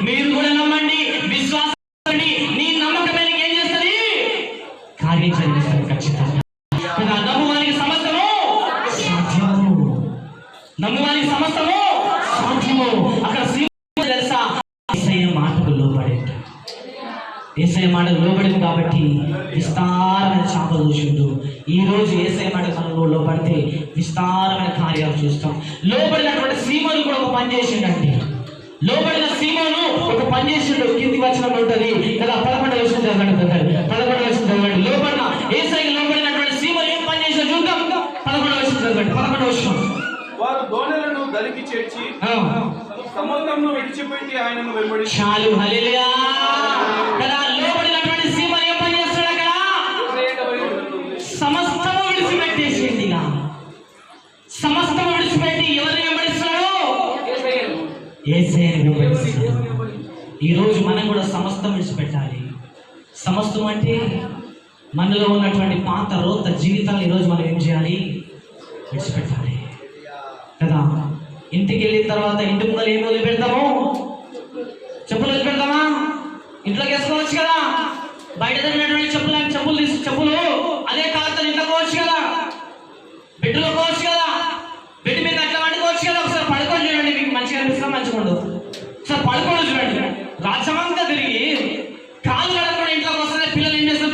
మీరు కూడా నమ్మండి, విశ్వాసం నీ నమ్మకమే ఏం చేస్తుంది, కార్యం జరిగిస్తుంది ఖచ్చితంగా. నమ్మువానికి సమస్తము సాధ్యము, నమ్మువానికి సమస్తము సాధ్యము. అక్కడ తెలుసా, యేసయ్య మాటకు లోబడేట, యేసయ్య మాటకు లోబడింది కాబట్టి విస్తారమైన చేపలు చూసిండు. ఈ రోజు యేసయ్య మాటకు మనం లోబడితే విస్తారమైన కార్యాలు చూస్తాం. లోబడినటువంటి సీమోను కూడా ఒక పని చేసిండండి. లోబడిన సీమోను ఒక పని చేసిండు. కింది వచనం ఉంటుంది కదా, 11వ వచనం చదవండి. 11వ వచనం చదవండి. లోబడిన యేసయ్యకు లోబడినటువంటి సీమోను ఏం పని చేసిందో చూద్దాం. 11వ వచనం చదవండి. 11వ వచనం. వారు దోణెలను దరికి చేర్చి సముద్రంను విడిచిపెట్టి ఆయనను వెంబడి. చాలు, హల్లెలూయా. కదా లోబడినటువంటి సీమోను ఏం పని చేస్తాడు, అక్కడ సమస్తము విడిచిపెట్టేసింది. ఇక సమస్తము విడిచిపెట్టి ఎవరిని వెంబడిస్తున్నాడు, యేసయ్యను వెంబడిస్తున్నాడు. ఈరోజు మనం కూడా సమస్తం విడిచిపెట్టాలి. సమస్తం అంటే మనలో ఉన్నటువంటి పాత రోత జీవితాలు ఈరోజు మనం ఏం చేయాలి, విడిచిపెట్టాలి కదా. ఇంటికి వెళ్ళిన తర్వాత ఇంటి ముందర ఏం వదిలి పెడతాము, చెప్పులు వదిలి పెడతామా, ఇంట్లోకి వేసుకోవచ్చు కదా. బయట జరిగినటువంటి చెప్పులు అదే కాదు ఇంట్లోకి పోవచ్చు కదా, బెడ్లో పోవచ్చు కదా, బెడ్ మీద అట్లా వండుకోవచ్చు కదా. ఒకసారి పడుకొని చూడండి, మీకు మంచిగా అనిపిస్తా, మంచిగా ఉండదు. ఒకసారి పడుకొని చూడండి, రాజ్యమంతా తిరిగి కాలు కడకుండా ఇంట్లోకి వస్తుంది. పిల్లలు ఏం చేస్తారు,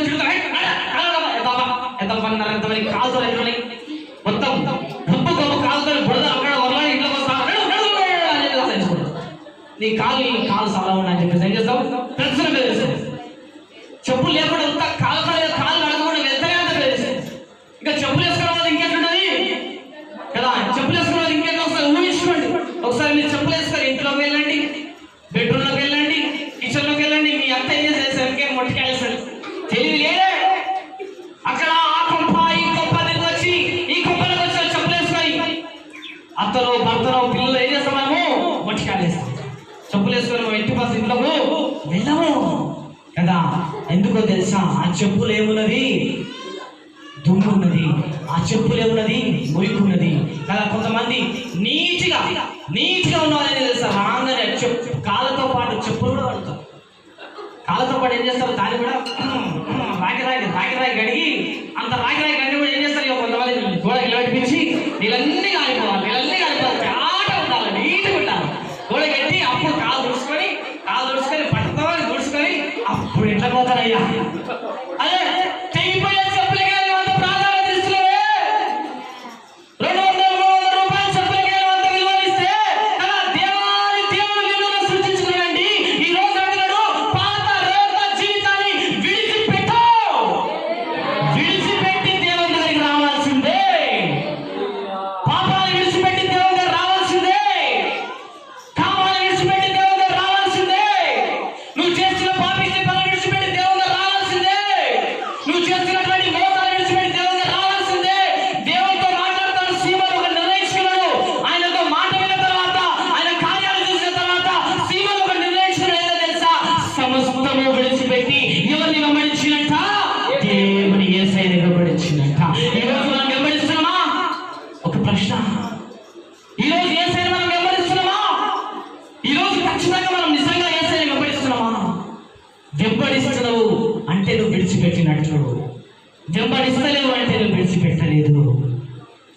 ఎంతమంది కాలుతో మొత్తం గొప్ప గొప్ప కాలుతో బుడద అక్కడ వల్ల ఇంట్లోకి వస్తారు. నీ కాలు చాలా ఉన్నాయని చెప్పేసి ఏం చేస్తావు, ప్రదర్శన బెదిరిస్తుంది. చెప్పులు లేకుండా అంతా కాలు కడగకుండా వెళ్తానే అంత బెదిరిస్తుంది. ఇంకా చెప్పులు వేసుకోవడం వల్ల ఇంకెట్లుంటది కదా, చెప్పులు వేసుకోవడం వల్ల ఇంకెట్లా. ఒకసారి ఊహించుకోండి, ఒకసారి మీరు చెప్పులు వేసుకొని ఇంట్లోకి వెళ్ళండి, బెడ్రూమ్లోకి వెళ్ళండి, కిచెన్లోకి వెళ్ళండి. మీ అత్త ఏం చేసేసరికి ఇంకేం మొట్టికేస్తారు, తెలివి లేదే. అక్కడ ఆ కొంప ఈ కొంప దగ్గర వచ్చి ఈ కొంపలకు వచ్చి చెప్పులు వేసుకొని అత్తలో భర్తలో పిల్లలు ఏం చేస్తాం, మనము మొట్టికాలేస్తాం. చెప్పులు వేసుకొని మనం ఇంటి పక్క ఇంట్లోకి వెళ్ళము కదా. ఎందుకో తెలుసా, ఆ చెప్పులు ఏమున్నది, దుమ్ము ఉన్నది. ఆ చెప్పులు ఏమున్నది, మురికున్నది కదా. కొంతమంది నీట్గా ఉన్న వాళ్ళని తెలుసా, రాగానే కాళ్ళతో పాటు చెప్పులు కూడా పడతారు. కాళ్ళతో పాటు ఏం చేస్తారు, దాన్ని కూడా రాగి కడిగి అంత రాగి కడిగి కూడా ఏం చేస్తారు, ఇక కొంతమంది గోడకి నిలబెట్టించి నీళ్ళన్నీ కాలిపోవాలి, ఆట ఉండాలి, నీట్గా ఉండాలి. గోడ కట్టి అప్పుడు కాలు దుడుచుకొని పట్టుతో దుడుచుకొని అప్పుడు ఎట్లా పోతారయ్యా. అదే తెగిపోయే చెప్పులకి అంత ప్రాధాన్యత ఇస్తలే, 200-300 రూపాయల చెప్పులకి అంత విలువనిస్తే కదా. దేవుడు విలువను సృష్టించుకున్నాడండి. ఈ రోజు అంటున్నాడు, పాత రేత జీవితాన్ని విడిచిపెట్టి దేవుని దగ్గరికి రావాల్సిందే. పాపాన్ని విడిచిపెట్టి దేవుని దగ్గర రావాల్సిందే. కామాన్ని విడిచిపెట్టి దేవుని దగ్గర రావాల్సిందే. నువ్వు చేసిన పాపిష్టి పనులు విడిచిపెట్టి దేవుని దగ్గర రావాల్సిందే. నువ్వు చేసినటువంటి మోసాలు విడిచిపెట్టి దేవుని దగ్గర రావాల్సిందే. దేవునితో మాట్లాడతాడు సీమోను, ఒక నిర్ణయించుకున్నాడు. ఆయనతో మాట విన్న తర్వాత, ఆయన కార్యాలు చూసిన తర్వాత సీమోను ఒక నిర్ణయించుకున్నాడు. ఏదో తెలుసా, సమస్తము విడిచిపెట్టి ఎవరిని వెంబడించినట్ట, దేవుని యేసయ్యని వెంబడించినట్ట. ఈరోజు మనం వెంబడిస్తున్నామా, ఒక ప్రశ్న. ఈరోజు యేసయ్యని మనం వెంబడిస్తున్నామా? ఈరోజు ఖచ్చితంగా మనం నిజంగా యేసయ్యని వెంబడిస్తున్నామా? వెంబడిస్తున్నావు అంటే నువ్వు విడిచిపెట్టినట్లు, వెంబడిస్తలేవు అంటే నువ్వు విడిచిపెట్టలేదు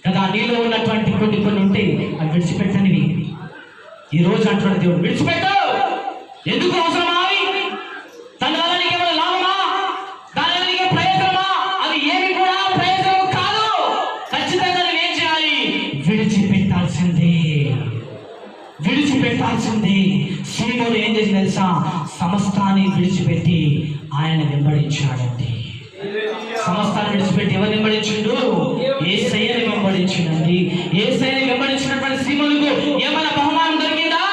కదా. నీలో ఉన్నటువంటి కొన్ని ఉంటే అవి విడిచిపెట్టనివి. ఈ రోజు అంటున్నాడు దేవుడు, విడిచిపెట్టు. ఎందుకు అవసరమా అవి? దాని వల్ల నీకు ఏమైనా లాభమా, దాని వల్ల నీకు ప్రయోజనమా? అది ఏమి కూడా ప్రయోజనం కాదు. ఖచ్చితంగా నువ్వేం చేయాలి, విడిచిపెట్టాల్సిందే. సీమోను ఏం చేసి తెలుసా, సమస్తాన్ని విడిచిపెట్టి ఆయన వెంబడించాడండి. సమస్తాన్ని విడిచిపెట్టి ఎవరు వెంబడించిండు, యేసయ్యని వెంబడించిండండి. యేసయ్యని వెంబడించినటువంటి సీమోనుకు ఏమైనా బహుమానం దొరికిందా?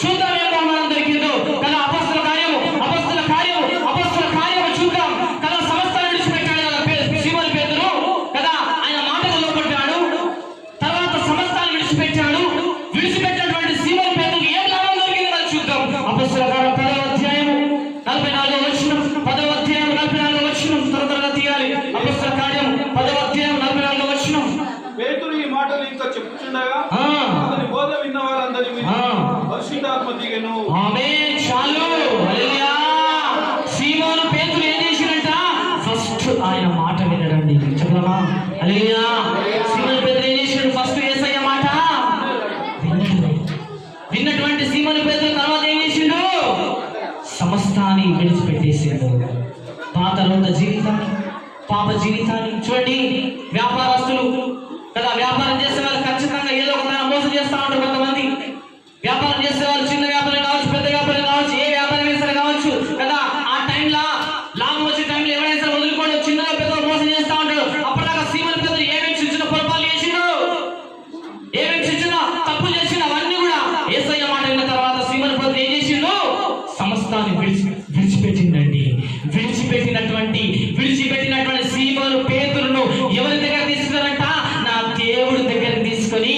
చూద్దాం ఏం బహుమానం దొరికిందో కదా. అపొస్తలుల కార్యము చూద్దాం కదా. సమస్తాన్ని విడిచిపెట్టాడు కదా సీమోను పేతురు కదా. ఆయన మాటకు లోబడ్డాడు, తర్వాత సమస్తాన్ని విడిచిపెట్టాడు. విడిచిపెట్టినటువంటి సీమోను పేతురుకి ఏం లాభం దొరికింది మరి చూద్దాం. అపొస్తలుల కార్యం 10వ అధ్యాయం 44వ వచనం. 10వ అధ్యాయం 44వ వచనం త్వరగా తీయాలి. అపొస్తలుల కార్యం 10వ అధ్యాయం 44వ వచనం. పేతురు ఈ మాటలు ఇంకా చెప్పుచుండగా అతని బోధ విన్న వారందరి మీద పరిశుద్ధాత్మ దిగెను. ఆమేన్. చాలు. హల్లెలూయా. సీమోను పేతురు ఏం చేసినట్ట? ఫస్ట్ ఆయన మాట వినడండి. చెప్పమా హల్లెలూయా. సీమోను పేతురు ఏం చేశాడు? ఫస్ట్ యేసయ్య మాట విన్నాడు. విన్నటువంటి సీమోను పేతురు తర్వాత ఏం చేసిండు? సమస్తాన్ని విడిచిపెట్టేసాడు. పాత రోత జీవితాన్ని, పాప జీవితాన్ని. చూడండి, వ్యాపారస్తులు కదా, వ్యాపారం చేసే వాళ్ళు ఖచ్చితంగా ఏదో ఒక మోసం చేస్తూ ఉంటారు. కొంతమంది వ్యాపారం చేసే వాళ్ళు చిన్న వ్యాపారం కావచ్చు, పెద్ద వ్యాపారం కావచ్చు, ఏ వ్యాపారం వేసారు కావచ్చు కదా, ఆ టైంలో లాభం వచ్చే టైంలో ఎవరైనా సరే వదులుకోవడం, చిన్నగా పెద్దగా మోసం చేస్తూ ఉంటాడు. అప్పటిదాకా సీమోను పేతురు ఏమేమి చిన్న పొరపాలు చేసిండు, ఏమేమి చిన్న తప్పులు చేసిండు, అవన్నీ కూడా యేసయ్య మాట విన్న తర్వాత సీమోను పేతురు ఏం చేసిండు? సమస్తాన్ని విడిచిపెట్టిందండి. విడిచిపెట్టినటువంటి సీమోను పేతురును ఎవరి దగ్గర తీసుకున్నారంట? నా దేవుడి దగ్గర తీసుకొని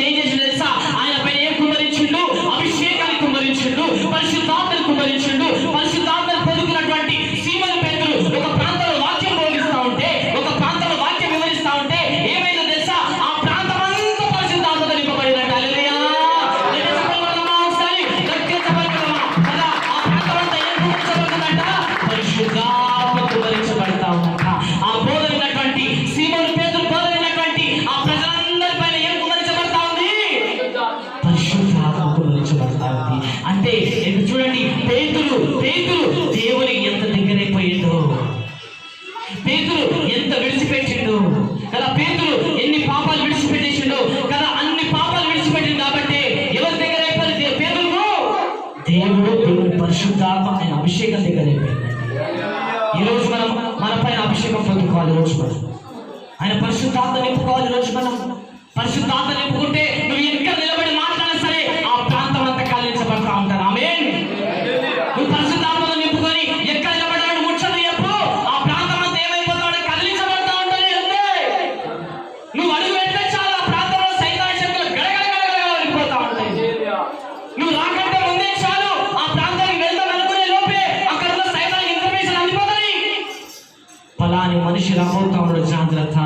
ఏం చేసిండు తెలుసా? ఆయన పైన ఏం కుమ్మరించిండు? అభిషేకాన్ని కుమ్మరించిండు, పరిశుద్ధాత్మను కుమ్మరించిండు. పరిశుద్ధాత్మను పొందుకున్నటువంటి సీమోను పేతురు ఒక ప్రాంతంలో వాక్యం బోధిస్తా ఉంటే, ఒక ప్రాంతంలో వాక్యం వివరిస్తా ఉంటే ఏమైందో తెలుసా? ఆ ప్రాంతం అంతా పరిశుద్ధాత్మతో నింపబడిందంట. హల్లెలూయా. పరిశుద్ధాత్మకు భరించబడతా ఉందంట. ఆ బోధ విన్నటువంటి సీమోను పేతురు బోధ విన్నటువంటి ఆ ప్రజలందరి పైన ఏం కుమరించబడతా ఉంది? పరిశుద్ధాత్మకు భరించబడతా ఉంది. అంటే ఇక్కడ చూడండి, పేతురు దేవుని ఎంత దగ్గరైపోయిందో, పేతురు ఎంత విడిచిపెట్టిండు కదా, పేతురు ఎన్ని పాపాలు విడిచిపెట్టేసిండో కదా, అన్ని పాపాలు విడిచిపెట్టింది కాబట్టి ఎవరి దగ్గర అయిపోయింది? పేతురు దేవుని పరిశుద్ధాత్మ ఆయన అభిషేకం దగ్గర అయిపోయింది. ఈరోజు మనం మన పైన అభిషేకం పొందుకోవాలి. ఈరోజు మనం ఆయన పరిశుద్ధాత్మ నింపుకోవాలి. ఈరోజు మనం పరిశుద్ధాత్మ నింపుకుంటే నువ్వు ఎక్కడ నిలబడి మాట్లాడినా సరే ఆ ప్రాంతం అంతా కాలించబడతా ఉంటారు. ఆమేన్. నువ్వు పరిశుద్ధాత్మను నింపుకొని ఎక్కడ నిలబడ్డాడు ముచ్చట చెప్పు, ఆ ప్రాంతం అంతా ఏమైపోతాడు? కదిలించబడతా ఉంటాయి. అంతే. నువ్వు అడుగు పెడితే చాలు ఆ ప్రాంతంలో సైతాన్ శక్తులు గడగడగడగడగడిపోతా ఉంటాయి. నువ్వు రాకంటే ముందే చాలు ఆ ప్రాంతానికి వెళ్తాం అనుకునే లోపే అక్కడ ఉన్న సైతాన్ ఇన్ఫర్మేషన్ అందిపోతుంది. ఫలాని మనిషి రాబోతా ఉన్నాడు, జాగ్రత్త.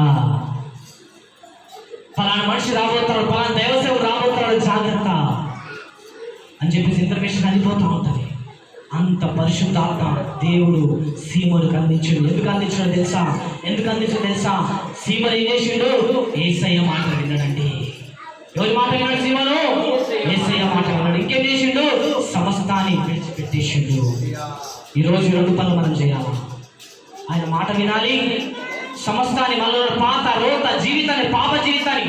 ఫలాని మనిషి రాబోతాడు, ఫలాని దైవసేవుడు రాబోతాడు, జాగ్రత్త అని చెప్పేసి ఇన్ఫర్మేషన్ అందిపోతూ ఉంటుంది. అంత పరిశుద్ధాత్మ దేవుడు సీమోనుకు అందించాడు. ఎందుకు అందించాడో తెలుసా? సీమోను ఏం చేసిండు? యేసయ్య మాట విన్నాడండి. ఎవరి మాట విన్నాడు సీమోను? యేసయ్య మాట విన్నాడు. ఇంకేం చేసిండు? సమస్తాన్ని విడిచిపెట్టేసిండు. ఈరోజు రెండు పనులు మనం చేయాలి. ఆయన మాట వినాలి, సమస్తాన్ని మనలో పాత రోత జీవితాన్ని, పాప జీవితాన్ని,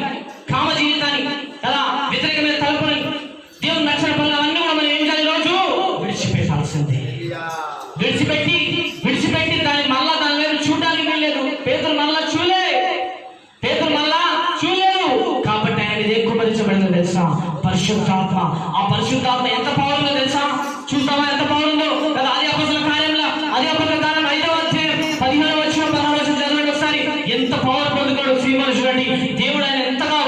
కామ జీవితాన్ని కదా, వ్యతిరేకమైన తలుపుని, దేవుని నచ్చిన పనులు అన్నీ కూడా మనం ఏం చేయాలి? ఈరోజు విడిచిపెట్టాల్సిందే. విడిచిపెట్టి దాన్ని మళ్ళా దాని మీద చూడడానికి వీల్లేదు. పేతురు మళ్ళా చూడలేదు కాబట్టి ఆయన మీద ఎక్కువ భరించబడిందో తెలుసా? పరిశుద్ధాత్మ. ఆ పరిశుద్ధాత్మ ఎంత పవర్ ఉందో తెలుసా? చూద్దామా ఎంత పవర్ ఉందో కదా. ఆది అపోస్తలుల కార్యంలో 5వ అధ్యాయం 15వ వచనం 16వ వచనం చదవండి ఒకసారి. ఎంత పవర్ పొందుకోడు సీమోను. చూడండి, దేవుడు ఆయన ఎంతగా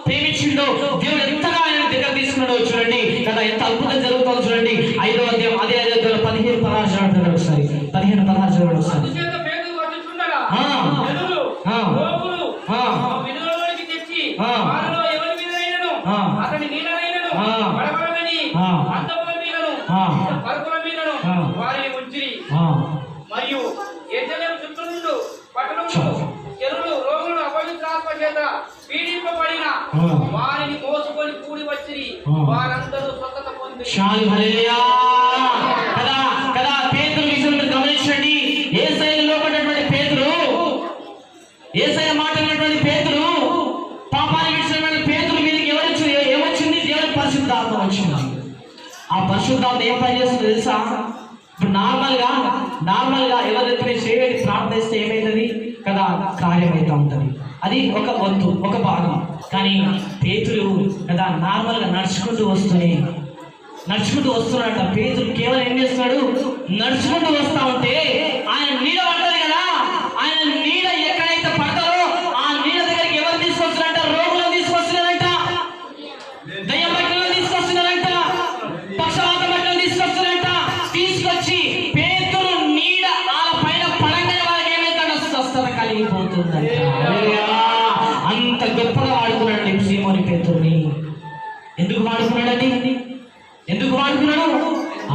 ప్రేమించిండో, దేవుడు ఎంతగా ఆయన దగ్గర తీసుకున్నాడో చూడండి కదా, ఎంత అద్భుతం జరుగుతుందో చూడండి. 5వ అధ్యాయం అదే 5వ అధ్యాయంలో 15-16 చదవండి ఒకసారి. 15-16 చదవండి ఒకసారి. మరియు యెరూషలేము చుట్టూ నుండి పట్టణములు చెరువులు రోగులు అపవిత్రాత్మ చేత పీడింపబడిన వారిని మోసుకొని కూడి వచ్చి వారందరూ స్వస్థత పొంది. హల్లెలూయా. కదా పేతురు విషయంలో గమనించండి. యేసయ్యలో పడినటువంటి పేతురు, యేసయ్య మాట విన్నటువంటి పేతురు, పాపాన్ని విడిచినటువంటి పేతురు మీదకి ఏమొచ్చింది? దేవుని పరిశుద్ధాత్మ వచ్చింది. ఆ పరిశుద్ధాత్మ ఏం పని చేస్తుందో తెలుసా? ఇప్పుడు నార్మల్గా ఎవరైతే చేయని ప్రార్థిస్తే ఏమైతుంది కదా, కార్యం అవుతూ ఉంటుంది. అది ఒక వంతు, ఒక భాగం. కానీ పేతురు కదా నార్మల్గా నడుచుకుంటూ వస్తున్నాడట. పేతురు కేవలం ఏం చేస్తున్నాడు? నడుచుకుంటూ వస్తా ఉంటే ఆయన నీడ పడ్డది కదా, ఆయన నీడ ఎక్కడైతే పడతారో ఆ నీడ దగ్గరికి ఎవరు తీసుకొస్తున్నారంట? రోగులను తీసుకొస్తున్నారంట, దయ్యం బట్టలను తీసుకొస్తున్నారంట, పక్షవాత బట్టలను తీసుకొస్తున్నారంట. తీసుకొచ్చి పేతురు నీడ వాళ్ళ పైన పడంగానే వాళ్ళకి ఏమైతుందో స్వస్థత కలిగిపోతుందంట. అంత గొప్పగా వాడుకున్నాడు సీమోను పేతురుని. ఎందుకు వాడుకున్నాడని ఎందుకు వాడుకున్నాడు?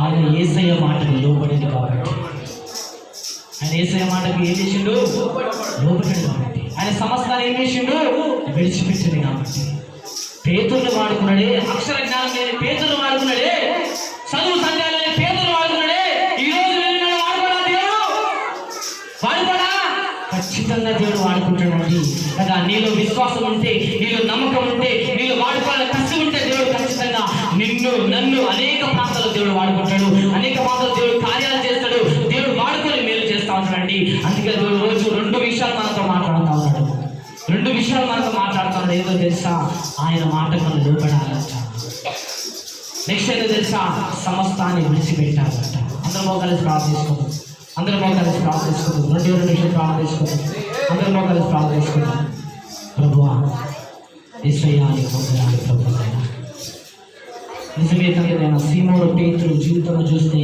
ఆయన యేసయ్య మాటకు లోబడింది కాబట్టి. ఆయన యేసయ్య మాటకు ఏం చేసిండు? లోబడింది కాబట్టి. ఆయన సమస్తాన్ని ఏం చేసిండు? విడిచిపెట్టింది కాబట్టి. పేతురుని వాడుకున్నాడే, అక్షర జ్ఞానం లేని పేతురుని వాడుకున్నాడే, చదువు సంధ్యాలు లేని పేతురుని వాడుకున్నాడే. ఈ రోజు వెళ్ళినాడు వాడుకోడా దేవుడు? వాడుకోడా? ఖచ్చితంగా దేవుడు వాడుకుంటాడండి కదా. నీలో విశ్వాసం ఉంటే, నీలో నమ్మకం ఉంటే, నీలో వాడుకోవాలని కసి ఉంటే దేవుడు ఖచ్చితంగా నిన్ను నన్ను అనేక ప్రాంతాల్లో దేవుడు వాడుకుంటాడు. అనేక ప్రాంతాల్లో దేవుడు కార్యాలు చేస్తాడు. దేవుడు వాడుకొని మేలు చేస్తా ఉంటాడండి. అందుకే దేవుడు రోజు 2 విషయాలు మనతో మాట్లాడుతూ ఉన్నాడు. 2 విషయాలు మనతో మాట్లాడుతున్నాడు. ఏదో తెలుసా? ఆయన మాటకు మనం లోబడాలంట. నెక్స్ట్ ఏదో తెలుసా? సమస్తాన్ని విడిచిపెట్టాలంట. అందరూ కలిసి ప్రార్థించుకుందాం. అందరూ కలిసి ప్రార్థించుకుందాం. 2 నిమిషాలు ప్రార్థించుకుందాం. అందరూ కలిసి ప్రార్థించుకుందాం. ప్రభువా, యేసయ్యా నీకు వందనాలు ప్రభువా. నిజమే తండ్రి, నేను సీమోను పేతురు జీవితంలో చూస్తే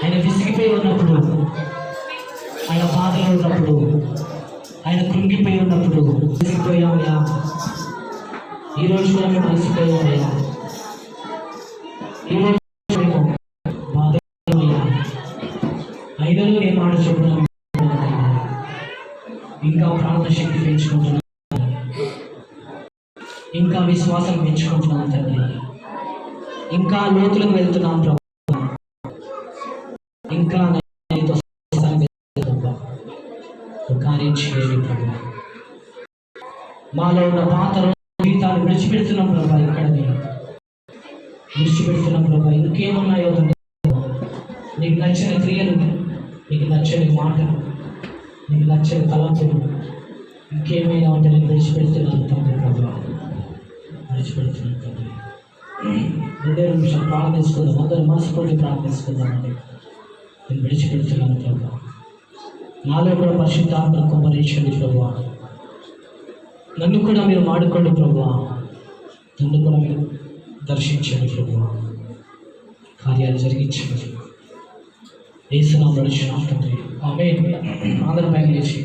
ఆయన విసిగిపోయి ఉన్నప్పుడు, ఆయన బాధలో ఉన్నప్పుడు, ఆయన కృంగిపోయి ఉన్నప్పుడు విసిగిపోయామయ్యా. ఈరోజు కూడా మేము విసిగిపోయామయ్యా. ఈరోజు మేము బాధయ్యా. ఐదలో ఏ మాట చెప్తున్నాం? ఇంకా ప్రార్థన శక్తి పెంచుకుంటున్నాం, ఇంకా విశ్వాసం పెంచుకుంటున్నాం తండ్రి. ఇంకా లోతులకు వెళ్తున్నాం ప్రభు. ఇంకా కార్యం చేయాలి ప్రభు. మాలో ఉన్న పాత జీవితాలు విడిచిపెడుతున్నాం ప్రభా. ఇక్కడ విడిచిపెడుతున్నాం ప్రభా. ఇంకేమున్నాయో నీకు నచ్చిన క్రియలు, నీకు నచ్చని మాటలు, నీకు నచ్చని తలంపులు ఇంకేమైనా ఉంటే నేను విడిచిపెడుతున్నాను తండ్రి ప్రభా. విడిచిపెడుతున్నాను తండ్రి. 2 నిమిషాలు ప్రార్థించుకుందాం. అందరూ మనసుకొని ప్రార్థించుకుందామండి. నేను విడిచిపెడుతున్నాను ప్రభా. నాలో కూడా పరిశుద్ధాత్మ కుమ్మరించండి ప్రభువా. నన్ను కూడా మీరు వాడుకోండి ప్రభువా. నన్ను కూడా మీరు దర్శించండి ప్రభువా. కార్యాలు జరిగించండి. యేసు నామములో నడుచున్నాం తండ్రి. ఆమేన్. అందరూ పైకి లేచి